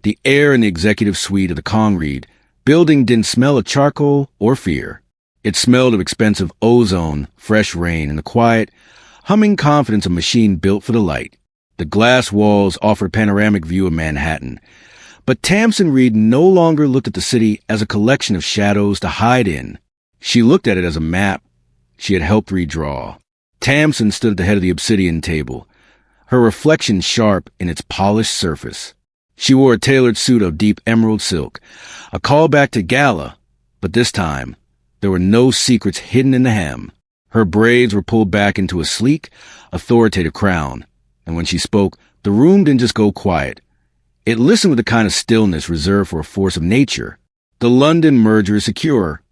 the air in the executive suite of the Congrede building didn't smell of charcoal or fear. It smelled of expensive ozone, fresh rain, and the quiet, humming confidence of a machine built for the light. The glass walls offered a panoramic view of Manhattan. But Tamsin Reed no longer looked at the city as a collection of shadows to hide in. She looked at it as a map she had helped redraw. Tamsin stood at the head of the obsidian table, her reflection sharp in its polished surface. She wore a tailored suit of deep emerald silk, a callback to gala, but this time, there were no secrets hidden in the hem. Her braids were pulled back into a sleek, authoritative crown, and when she spoke, the room didn't just go quiet. It listened with the kind of stillness reserved for a force of nature. The London merger is secure,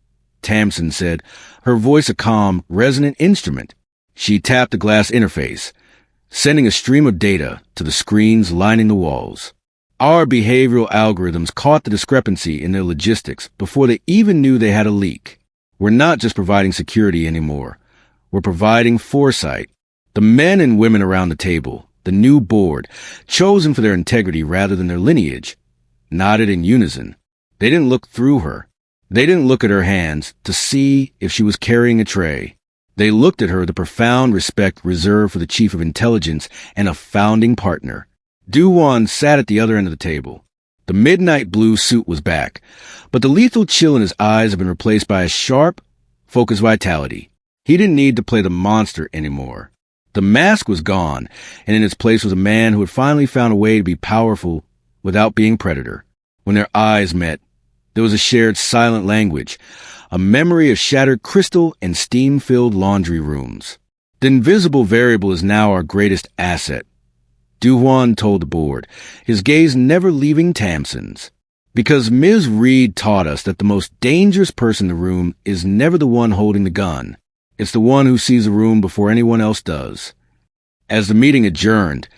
Tamsin said, her voice a calm, resonant instrument. She tapped the glass interface, sending a stream of data to the screens lining the walls. Our behavioral algorithms caught the discrepancy in their logistics before they even knew they had a leak. We're not just providing security anymore. We're providing foresight. The men and women around the table, the new board, chosen for their integrity rather than their lineage, nodded in unison. They didn't look through her. They didn't look at her hands to see if she was carrying a tray. They looked at her with the profound respect reserved for the chief of intelligence and a founding partner. Du-Hwan sat at the other end of the table. The midnight blue suit was back, but the lethal chill in his eyes had been replaced by a sharp, focused vitality. He didn't need to play the monster anymore. The mask was gone, and in its place was a man who had finally found a way to be powerful without being predator. When their eyes met, there was a shared silent language, a memory of shattered crystal and steam-filled laundry rooms. The invisible variable is now our greatest asset, Du-Hwan told the board, his gaze never leaving Tamsin's. Because Ms. Reed taught us that the most dangerous person in the room is never the one holding the gun. It's the one who sees the room before anyone else does. As the meeting adjourned,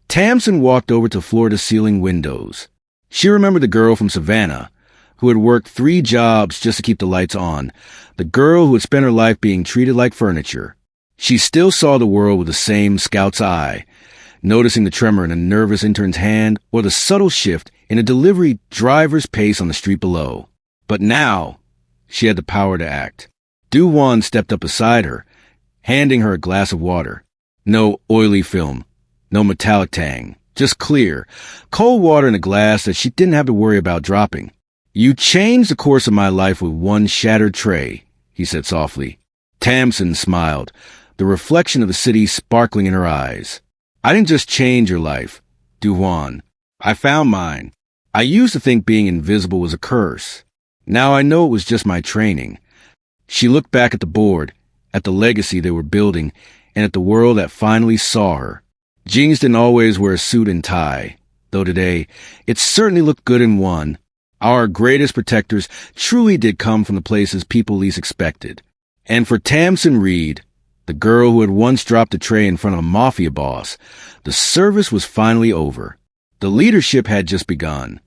Tamsin walked over to floor-to-ceiling windows. She remembered the girl from Savannah, who had worked 3 jobs just to keep the lights on, the girl who had spent her life being treated like furniture. She still saw the world with the same scout's eye, noticing the tremor in a nervous intern's hand or the subtle shift in a delivery driver's pace on the street below. But now, she had the power to act. Du-Hwan stepped up beside her, handing her a glass of water. No oily film, no metallic tang, Just clear, cold water in a glass that she didn't have to worry about dropping. You changed the course of my life with one shattered tray, he said softly. Tamsin smiled, the reflection of the city sparkling in her eyes. I didn't just change your life, Duwan. I found mine. I used to think being invisible was a curse. Now I know it was just my training. She looked back at the board, at the legacy they were building, and at the world that finally saw her. Jeans didn't always wear a suit and tie, though today, it certainly looked good in one. Our greatest protectors truly did come from the places people least expected. And for Tamsin Reed, the girl who had once dropped a tray in front of a Mafia boss, the service was finally over. The leadership had just begun.